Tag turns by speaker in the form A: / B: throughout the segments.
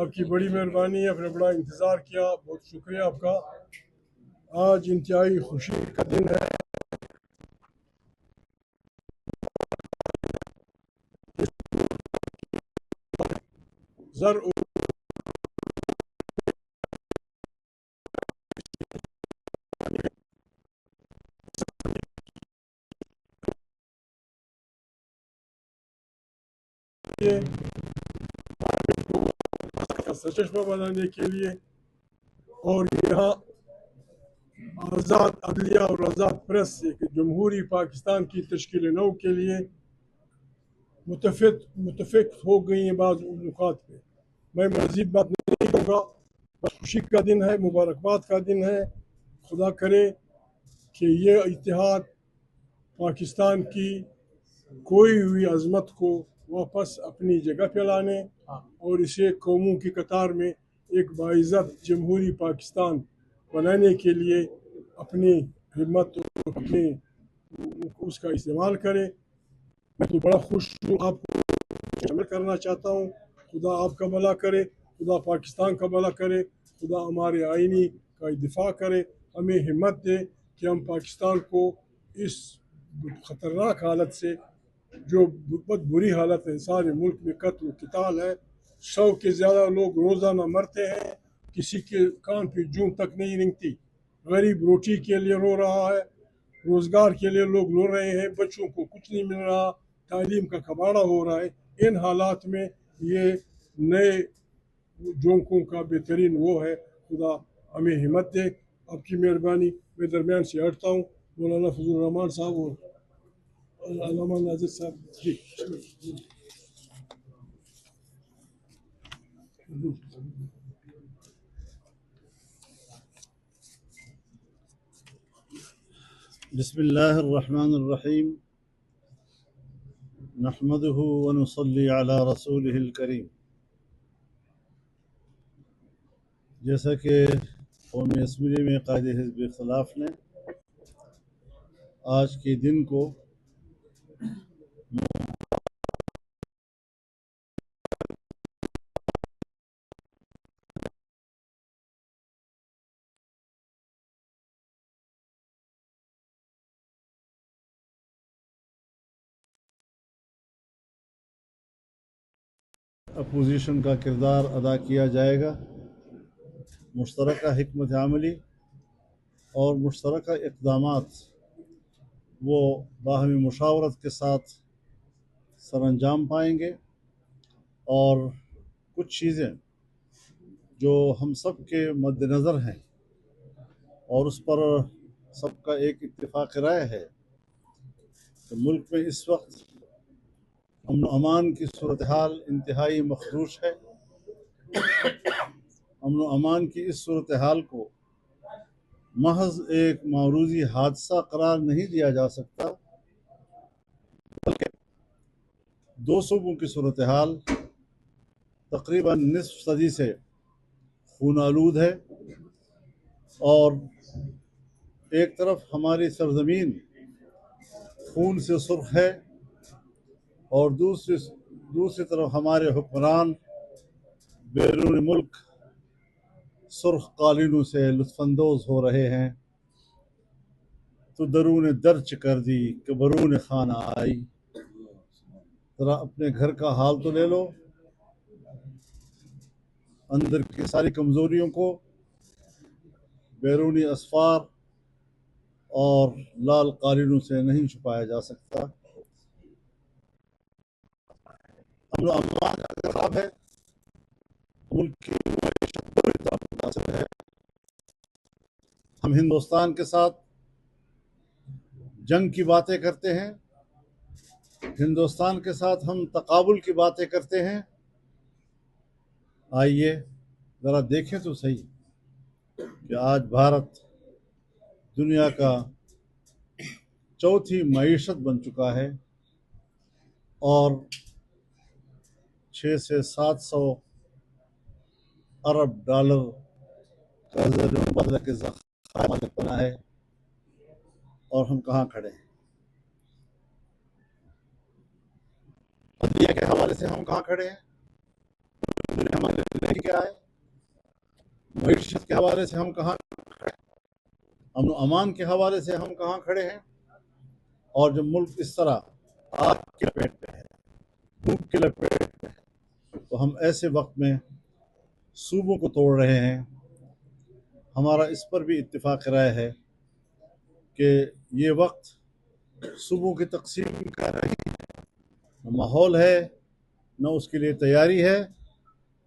A: آپ کی بڑی مہربانی ہے، آپ نے بڑا انتظار کیا، بہت شکریہ آپ کا۔ آج انتہائی خوشی کا دن ہے۔ زر سچشمہ بنانے کے لیے اور یہاں آزاد عدلیہ اور آزاد پریس ایک جمہوری پاکستان کی تشکیل نو کے لیے متفق ہو گئی ہیں بعض نکات پہ۔ میں مزید بات نہیں کروں گا، بس خوشی کا دن ہے، مبارکباد کا دن ہے۔ خدا کرے کہ یہ اتحاد پاکستان کی کوئی ہوئی عظمت کو واپس اپنی جگہ پہ لانے اور اسے قوموں کی قطار میں ایک باعزت جمہوری پاکستان بنانے کے لیے اپنی ہمت اور اپنے اس کا استعمال کرے۔ میں تو بڑا خوش ہوں، آپ کو شامل کرنا چاہتا ہوں۔ خدا آپ کا بھلا کرے، خدا پاکستان کا بھلا کرے، خدا ہمارے آئینی کا دفاع کرے، ہمیں ہمت دے کہ ہم پاکستان کو اس خطرناک حالت سے، جو بہت بری حالت ہے، سارے ملک میں قتل و قتال ہے، 100 کے زیادہ لوگ روزانہ مرتے ہیں، کسی کے کان پہ جون تک نہیں رنگتی، غریب روٹی کے لیے رو رہا ہے، روزگار کے لیے لوگ رو رہے ہیں، بچوں کو کچھ نہیں مل رہا، تعلیم کا کباڑہ ہو رہا ہے۔ ان حالات میں یہ نئے جونکوں کا بہترین وہ ہے۔ خدا ہمیں ہمت دے، آپ کی مہربانی۔ میں درمیان سے ہٹتا ہوں، مولانا فضل الرحمان صاحب اور علامہ ناظر صاحب جی۔
B: بسم اللہ الرحمن الرحیم، نحمده ونصلی علی رسولہ الکریم۔ جیسا کہ قومی اسمبلی میں قائد حزب اختلاف نے آج کے دن کو اپوزیشن کا کردار ادا کیا جائے گا، مشترکہ حکمت عملی اور مشترکہ اقدامات وہ باہمی مشاورت کے ساتھ سر انجام پائیں گے، اور کچھ چیزیں جو ہم سب کے مد نظر ہیں اور اس پر سب کا ایک اتفاق رائے ہے کہ ملک میں اس وقت امن و امان کی صورتحال انتہائی مخدوش ہے۔ امن و امان کی اس صورتحال کو محض ایک معروضی حادثہ قرار نہیں دیا جا سکتا، بلکہ دو صوبوں کی صورتحال تقریباً نصف صدی سے خون آلود ہے، اور ایک طرف ہماری سرزمین خون سے سرخ ہے اور دوسری طرف ہمارے حکمران بیرون ملک سرخ قالینوں سے لطف اندوز ہو رہے ہیں۔ تو درون درچ کر دی کہ برون خانہ آئی، ذرا اپنے گھر کا حال تو لے لو، اندر کی ساری کمزوریوں کو بیرونی اسفار اور لال قالینوں سے نہیں چھپایا جا سکتا۔ امن و امان خراب ہے، ملک کی معیشت بری طرح متاثر ہے۔ ہم ہندوستان کے ساتھ جنگ کی باتیں کرتے ہیں، ہندوستان کے ساتھ ہم تقابل کی باتیں کرتے ہیں۔ آئیے ذرا دیکھیں تو صحیح کہ آج بھارت دنیا کا چوتھی معیشت بن چکا ہے، اور 600 سے 700 ارب ڈالر کا زر مبادلہ کے ذخائر مالک بنا ہے، اور ہم کہاں کھڑے ہیں؟ عدلیہ کے حوالے سے ہم کہاں کھڑے ہیں؟ ہمارے نہیں کیا ہے، معیشت کے حوالے سے ہم کہاں، امن و امان کے حوالے سے ہم کہاں کھڑے ہیں، اور جب ملک اس طرح آگ کی لپیٹ پہ ہے، بھوک کی لپیٹ پہ ہے، تو ہم ایسے وقت میں صوبوں کو توڑ رہے ہیں۔ ہمارا اس پر بھی اتفاق رائے ہے کہ یہ وقت صوبوں کی تقسیم کا نہیں، نہ ماحول ہے نہ اس کے لیے تیاری ہے۔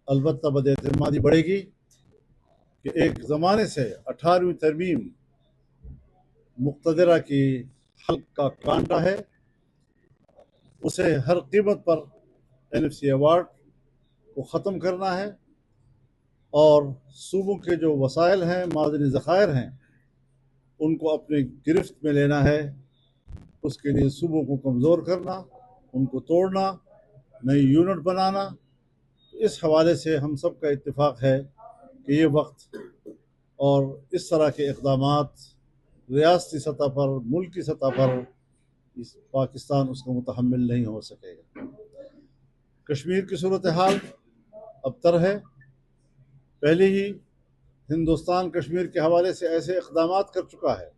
B: البتہ بد اعتمادی بڑھے گی کہ ایک زمانے سے 18ویں ترمیم مقتدرہ کی حلق کا کانٹا ہے، اسے ہر قیمت پر NFC ایوارڈ کو ختم کرنا ہے، اور صوبوں کے جو وسائل ہیں، معدنی ذخائر ہیں، ان کو اپنے گرفت میں لینا ہے۔ اس کے لیے صوبوں کو کمزور کرنا، ان کو توڑنا، نئی یونٹ بنانا۔ اس حوالے سے ہم سب کا اتفاق ہے کہ یہ وقت اور اس طرح کے اقدامات ریاستی سطح پر، ملکی سطح پر پاکستان اس کو متحمل نہیں ہو سکے گا۔ کشمیر کی صورتحال ابتر ہے۔ پہلے ہی ہندوستان کشمیر کے حوالے سے ایسے اقدامات کر چکا ہے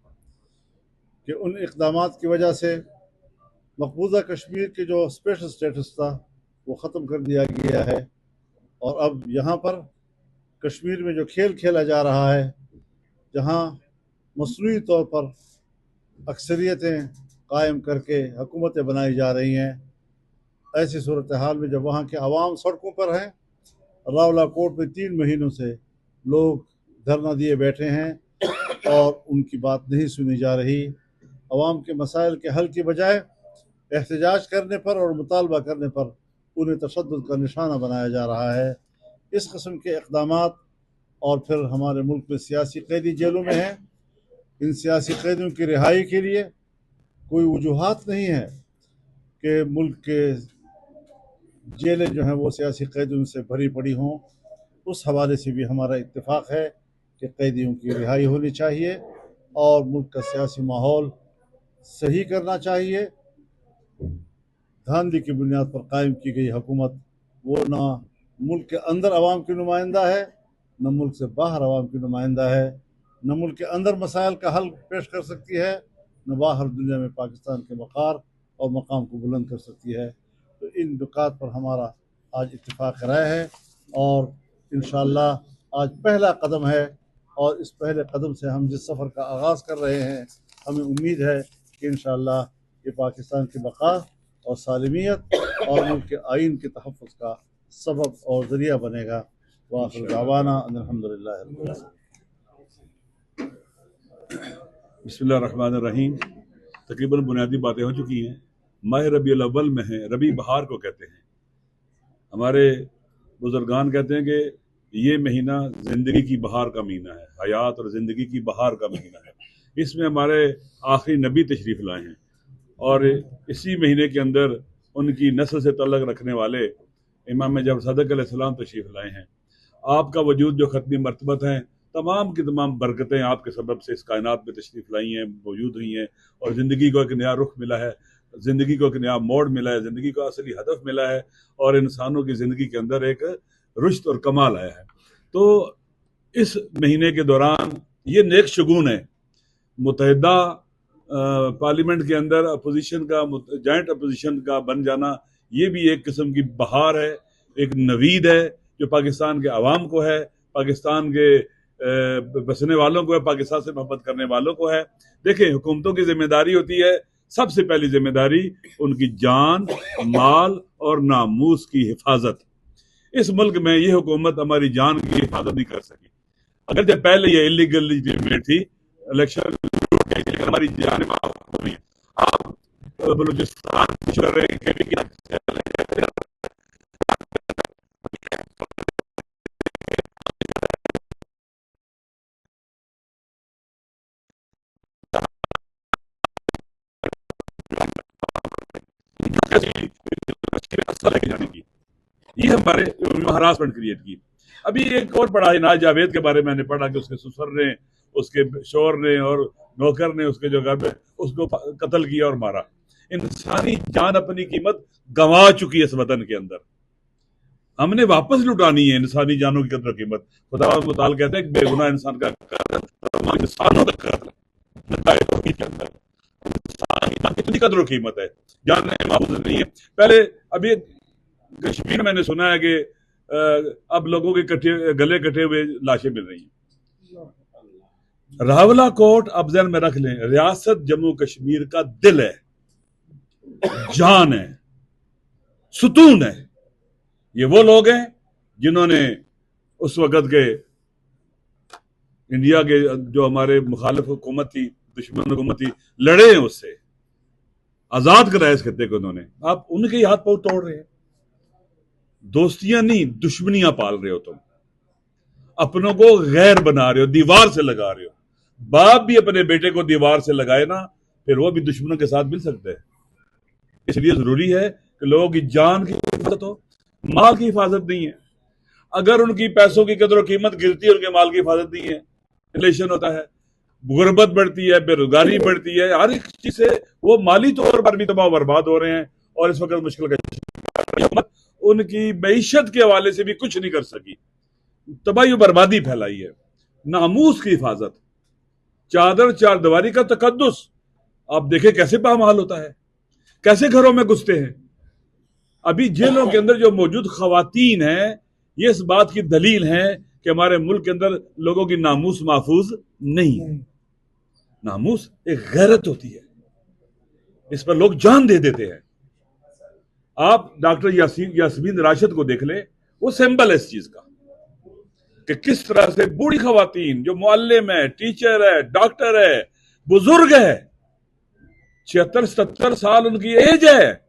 B: کہ ان اقدامات کی وجہ سے مقبوضہ کشمیر کے جو اسپیشل اسٹیٹس تھا وہ ختم کر دیا گیا ہے، اور اب یہاں پر کشمیر میں جو کھیل کھیلا جا رہا ہے، جہاں مصنوعی طور پر اکثریتیں قائم کر کے حکومتیں بنائی جا رہی ہیں، ایسی صورتحال میں جب وہاں کے عوام سڑکوں پر ہیں، راولا کوٹ میں 3 مہینوں سے لوگ دھرنا دیے بیٹھے ہیں اور ان کی بات نہیں سنی جا رہی۔ عوام کے مسائل کے حل کی بجائے احتجاج کرنے پر اور مطالبہ کرنے پر انہیں تشدد کا نشانہ بنایا جا رہا ہے۔ اس قسم کے اقدامات، اور پھر ہمارے ملک میں سیاسی قیدی جیلوں میں ہیں، ان سیاسی قیدیوں کی رہائی کے لیے کوئی وجوہات نہیں ہے کہ ملک کے جیلیں جو ہیں وہ سیاسی قیدیوں سے بھری پڑی ہوں۔ اس حوالے سے بھی ہمارا اتفاق ہے کہ قیدیوں کی رہائی ہونی چاہیے، اور ملک کا سیاسی ماحول صحیح کرنا چاہیے۔ دھاندلی کی بنیاد پر قائم کی گئی حکومت وہ نہ ملک کے اندر عوام کی نمائندہ ہے، نہ ملک سے باہر عوام کی نمائندہ ہے، نہ ملک کے اندر مسائل کا حل پیش کر سکتی ہے، نہ باہر دنیا میں پاکستان کے وقار اور مقام کو بلند کر سکتی ہے۔ تو ان نکات پر ہمارا آج اتفاق رائے ہے، اور انشاءاللہ آج پہلا قدم ہے، اور اس پہلے قدم سے ہم جس سفر کا آغاز کر رہے ہیں، ہمیں امید ہے کہ انشاءاللہ یہ پاکستان کی بقا اور سالمیت اور ملک کے آئین کے تحفظ کا سبب اور ذریعہ بنے گا۔ وآخر دعوانا ان الحمدللہ رب العالمین۔
C: بسم اللہ الرحمن الرحیم۔ تقریباً بنیادی باتیں ہو چکی ہیں۔ ماہ ربیع الاول میں ہیں، ربیع بہار کو کہتے ہیں۔ ہمارے بزرگان کہتے ہیں کہ یہ مہینہ زندگی کی بہار کا مہینہ ہے، حیات اور زندگی کی بہار کا مہینہ ہے۔ اس میں ہمارے آخری نبی تشریف لائے ہیں، اور اسی مہینے کے اندر ان کی نسل سے تعلق رکھنے والے امام جعفر صادق علیہ السلام تشریف لائے ہیں۔ آپ کا وجود جو ختمی مرتبت ہیں، تمام کی تمام برکتیں آپ کے سبب سے اس کائنات میں تشریف لائی ہیں، موجود ہوئی ہیں، اور زندگی کو ایک نیا رخ ملا ہے، زندگی کو ایک نیا موڑ ملا ہے، زندگی کو اصلی ہدف ملا ہے، اور انسانوں کی زندگی کے اندر ایک رشد اور کمال آیا ہے۔ تو اس مہینے کے دوران یہ نیک شگون ہے، متحدہ پارلیمنٹ کے اندر اپوزیشن کا، جوائنٹ اپوزیشن کا بن جانا، یہ بھی ایک قسم کی بہار ہے، ایک نوید ہے جو پاکستان کے عوام کو ہے، پاکستان کے بسنے والوں کو ہے، پاکستان سے محبت کرنے والوں کو ہے۔ دیکھیں، حکومتوں کی ذمہ داری ہوتی ہے، سب سے پہلی ذمہ داری ان کی جان، مال اور ناموس کی حفاظت۔ اس ملک میں یہ حکومت ہماری جان کی حفاظت نہیں کر سکی، اگرچہ پہلے یہ اللیگل تھی الیکشن، ہماری جان ہو رہی ہے۔ آپ بلوچستان کر رہے ہیں، یہ ہمارے ہراسمنٹ کریٹ کی۔ ابھی ایک اور پڑھا ہے، ناز جاوید کے بارے میں نے پڑھا کہ اس کے سسر نے، اس کے شوہر نے اور نوکر نے اس کے جو گھر میں اس کو قتل کیا اور مارا۔ انسانی جان اپنی قیمت گنوا چکی ہے اس وطن کے اندر۔ हमने वापस लुटानी है इंसानी जानों की कदर कीमत। खुदा मुताल कहते हैं कि बेगुनाह इंसान का कत्ल इंसानों का कत्ल के अंदर इंसान की जान कितनी कदर कीमत है, जान महफूज नहीं है। पहले अभी कश्मीर मैंने सुना है कि अब लोगों के गले कटे हुए लाशें मिल रही हैं। रावला कोट अब ज़हन में रख लें, रियासत जम्मू कश्मीर का दिल है, जान है, सुतून है। ये वो लोग हैं जिन्होंने उस वक़्त के इंडिया के जो हमारे मुखालिफ हुकूमत थी, दुश्मन हुकूमत थी, लड़े हैं उससे, आजाद कराया इस खत्ते को उन्होंने। आप उनके ही हाथ पांव तोड़ रहे हैं। दोस्तियां नहीं, दुश्मनियां पाल रहे हो तुम, अपनों को गैर बना रहे हो, दीवार से लगा रहे हो। बाप भी अपने बेटे को दीवार से लगाए ना, फिर वो भी दुश्मनों के साथ मिल सकते हैं। इसलिए जरूरी है कि लोगों की जान की हिफाजत हो, माल की हिफाजत नहीं है। अगर उनकी पैसों की कदर कीमत गिरती है, उनके माल की हिफाजत नहीं है, इन्फ्लेशन होता है, गुर्बत बढ़ती है, बेरोजगारी बढ़ती है, हर एक चीज से वो माली तौर पर भी तबाह बर्बाद हो रहे हैं। और इस वक्त मुश्किल का उनकी मईशत के हवाले से भी कुछ नहीं कर सकी, तबाही बर्बादी फैलाई है। नामूस की हिफाजत, चादर चार दीवारी का तकद्दुस, आप देखें कैसे पामाल होता है, कैसे घरों में घुसते हैं। अभी जेलों के अंदर जो मौजूद खवातीन हैं, ये इस बात की दलील है कि हमारे मुल्क के अंदर लोगों की नामूस महफूज नहीं है। नामूस एक गैरत होती है, इस पर लोग जान दे देते हैं। आप डॉक्टर यास्मीन राशिद को देख ले, वो सिंबल है इस चीज का कि किस तरह से बूढ़ी खवातीन जो मुअल्लिम है, टीचर है, डॉक्टर है, बुजुर्ग है, 76-77 साल उनकी एज है,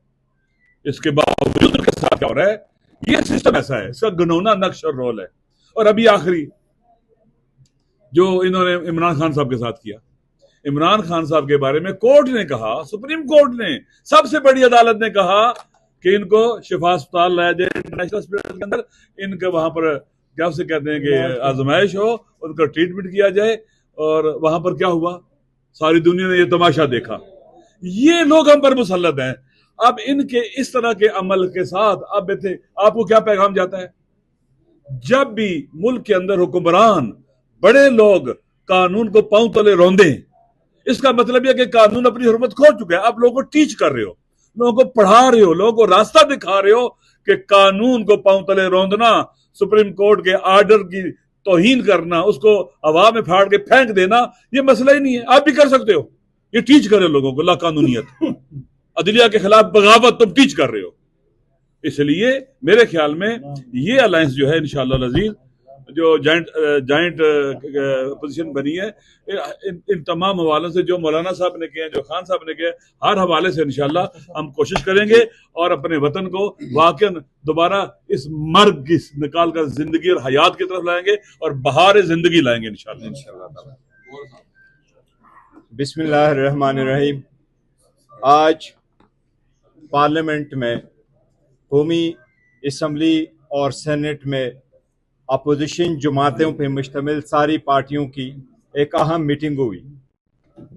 C: इसके बावजूद उनके साथ क्या हो रहा है। ये सिस्टम ऐसा है, इसका घिनौना नक्श और रोल है। और अभी आखिरी जो इन्होंने इमरान खान साहब के साथ किया, इमरान खान साहब के बारे में कोर्ट ने कहा, सुप्रीम कोर्ट ने, सबसे बड़ी अदालत ने कहा कि इनको शिफा अस्पताल लाया जाए, इंटरनेशनल हॉस्पिटल के अंदर, इनके वहां पर क्या उसे कहते हैं कि आजमाइश हो, उनका ट्रीटमेंट किया जाए। और वहां पर क्या हुआ, सारी दुनिया ने ये तमाशा देखा। ये लोग हम पर मुसल्लत हैं। अब इनके इस तरह के अमल के साथ अब आपको क्या पैगाम जाता है? जब भी मुल्क के अंदर हुक्मरान बड़े लोग कानून को पांव तले रौंदे, इसका मतलब यह कि कानून अपनी हुर्मत खो चुका है। आप लोगों को टीच कर रहे हो, लोगों को पढ़ा रहे हो, लोगों को रास्ता दिखा रहे हो कि कानून को पांव तले रौंदना, सुप्रीम कोर्ट के आर्डर की तौहीन करना, उसको हवा में फाड़ के फेंक देना, ये मसला ही नहीं है। आप भी कर सकते हो। ये टीच कर रहे हो लोगों को लाकानूनियत, अदलिया के खिलाफ बगावत तुम टीच कर रहे हो। इसलिए मेरे ख्याल में ये अलायंस जो है इंशाअल्लाह अज़ीज़, जो जॉइंट पोजीशन बनी है, इन तमाम हवालों से जो मौलाना साहब ने किए, जो खान साहब ने किए, हर हवाले से इंशाअल्लाह हम कोशिश करेंगे और अपने वतन को वाकई दोबारा इस मर्ग की निकाल कर जिंदगी और हयात की तरफ लाएंगे और बहार जिंदगी लाएंगे इंशाअल्लाह।
D: बिस्मिल्लाहिर्रहमानिर्रहीम। आज पार्लियामेंट में कौमी असम्बली और सेनेट में अपोजिशन जमातों पर मुश्तमिल सारी पार्टियों की एक अहम मीटिंग हुई।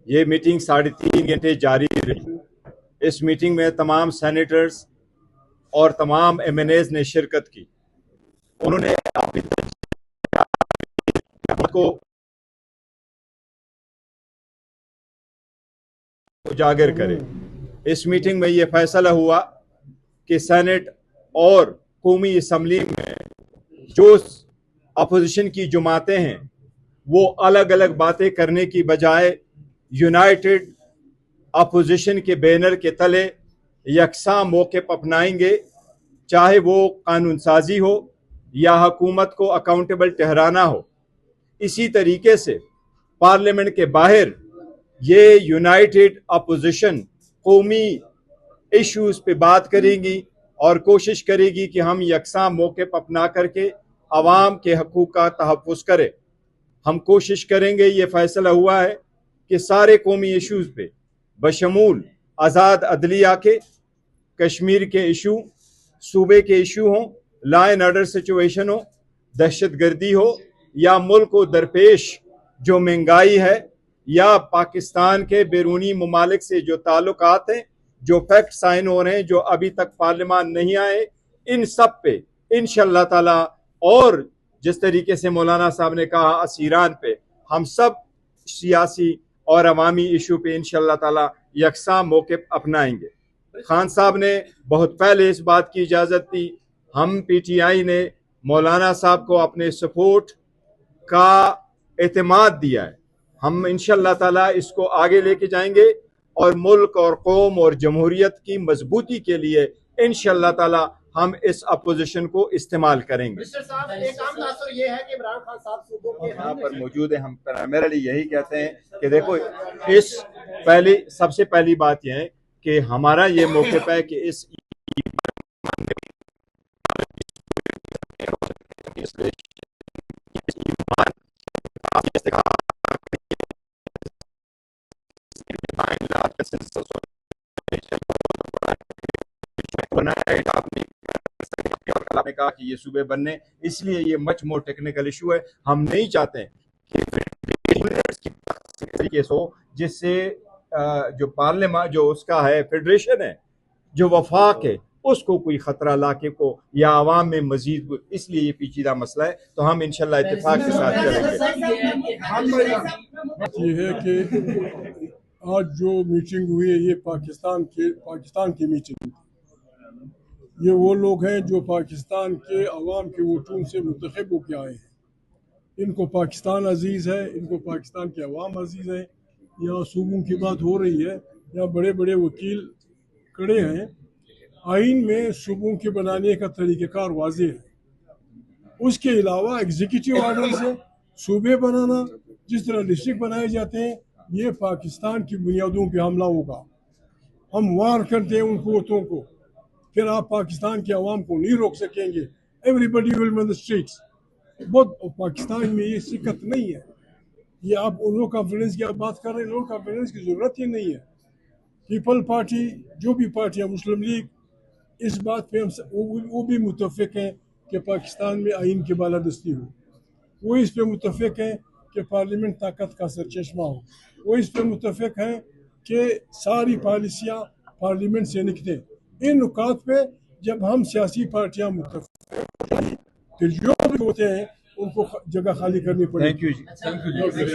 D: ये मीटिंग 3.5 घंटे जारी रही। इस मीटिंग में तमाम सेनेटर्स और तमाम MNAs ने शिरकत की। उन्होंने को उजागर करे। इस मीटिंग में यह फैसला हुआ कि सेनेट और कौमी असम्बली में जो अपोजिशन की जमातें हैं वो अलग अलग बातें करने की बजाय यूनाइटेड अपोजिशन के बैनर के तले यकसा मौक़िफ़ अपनाएंगे, चाहे वो कानून साजी हो या हुकूमत को अकाउंटेबल ठहराना हो। इसी तरीके से पार्लियामेंट के बाहर ये यूनाइटेड अपोजिशन कौमी इश्यूज़ पे बात करेंगी और कोशिश करेगी कि हम यकसा मौक़िफ़ अपना करके आवाम के हकूक़ का तहफ़्फ़ुज़ करें। हम कोशिश करेंगे, ये फ़ैसला हुआ है कि सारे कौमी इश्यूज़ पे बशमूल आज़ाद अदलिया के, कश्मीर के इशू, सूबे के इशू हों, लॉ एंड ऑर्डर सिचुएशन हो, दहशत गर्दी हो, या मुल्क को दरपेश जो महंगाई है, या पाकिस्तान के बैरूनी ममालिक से जो ताल्लुकात हैं, जो फैक्ट साइन हो रहे हैं, जो अभी तक पार्लियामान नहीं आए, इन सब पे इंशाअल्लाह ताला। और जिस तरीके से मौलाना साहब ने कहा असीरान पे, हम सब सियासी और अवामी इशू पे इंशाअल्लाह ताला यकसा मौक़िफ़ अपनाएंगे। खान साहब ने बहुत पहले इस बात की इजाज़त दी, हम PTI ने मौलाना साहब को अपने सपोर्ट का एतमाद दिया है। हम इंशाअल्लाह ताला इसको आगे लेके जाएंगे और मुल्क और कौम और जमहूरियत की मजबूती के लिए इंशाअल्लाह ताला हम इस अपोजिशन को इस्तेमाल करेंगे।
E: मिस्टर साहब, एक आम तासुर ये है कि इमरान खान साहब सूबों के
D: यहाँ पर मौजूद है, हम प्राइमरीली यही कहते हैं कि देखो, इस सबसे पहली बात यह है कि हमारा ये मौक़िफ़ है कि इस आपने कहा कि ये सूबे बनने, इसलिए ये मच मोर टेक्निकल इशू है। हम नहीं चाहते कि केस हो जिससे जो पार्लियामेंट जो उसका है फेडरेशन है, जो वफाक है, उसको कोई खतरा लाके को या आवाम में मजीद, इसलिए ये पेचीदा मसला है। तो हम इंशाल्लाह इत्तेफाक के साथ चलेंगे।
A: ये है कि आज जो मीटिंग हुई है ये पाकिस्तान की मीटिंग, ये वो लोग हैं जो पाकिस्तान के अवाम के वोटों से मुंतखब होकर आए हैं। इनको पाकिस्तान अजीज़ है, इनको पाकिस्तान के अवाम अजीज़ है। यहाँ सूबों की बात हो रही है, यहाँ बड़े बड़े वकील खड़े हैं। आइन में सूबों के बनाने का तरीक़ेकार वाज़ेह है। उसके अलावा एग्जीक्यूटिव ऑर्डर से सूबे बनाना, जिस तरह डिस्ट्रिक्ट बनाए जाते हैं, ये पाकिस्तान की बुनियादों पे हमला होगा। हम वार करते हैं उन कुव्वतों को, फिर आप पाकिस्तान के अवाम को नहीं रोक सकेंगे। Everybody will be on the streets. बहुत पाकिस्तान में ये सिकत नहीं है। ये आप लो कॉन्फ्रेंस की आप बात कर रहे हैं, लो कॉन्फ्रेंस की ज़रूरत ही नहीं है। पीपल पार्टी, जो भी पार्टी है, मुस्लिम लीग, इस बात पे हम वो भी मुतफ़िक हैं कि पाकिस्तान में आइन की बालादस्ती हो। वो इस पे मुतफ़िक हैं कि पार्लियामेंट ताकत का सरचश्मा हो। वो इस पे मुतफ़िक हैं कि सारी पॉलिसियाँ पार्लियामेंट से निकलें। इन नुकात पे जब हम सियासी पार्टियाँ मुतफ़िक, फिर जो भी होते हैं उनको जगह खाली करनी पड़ेगी।
D: Thank you ji.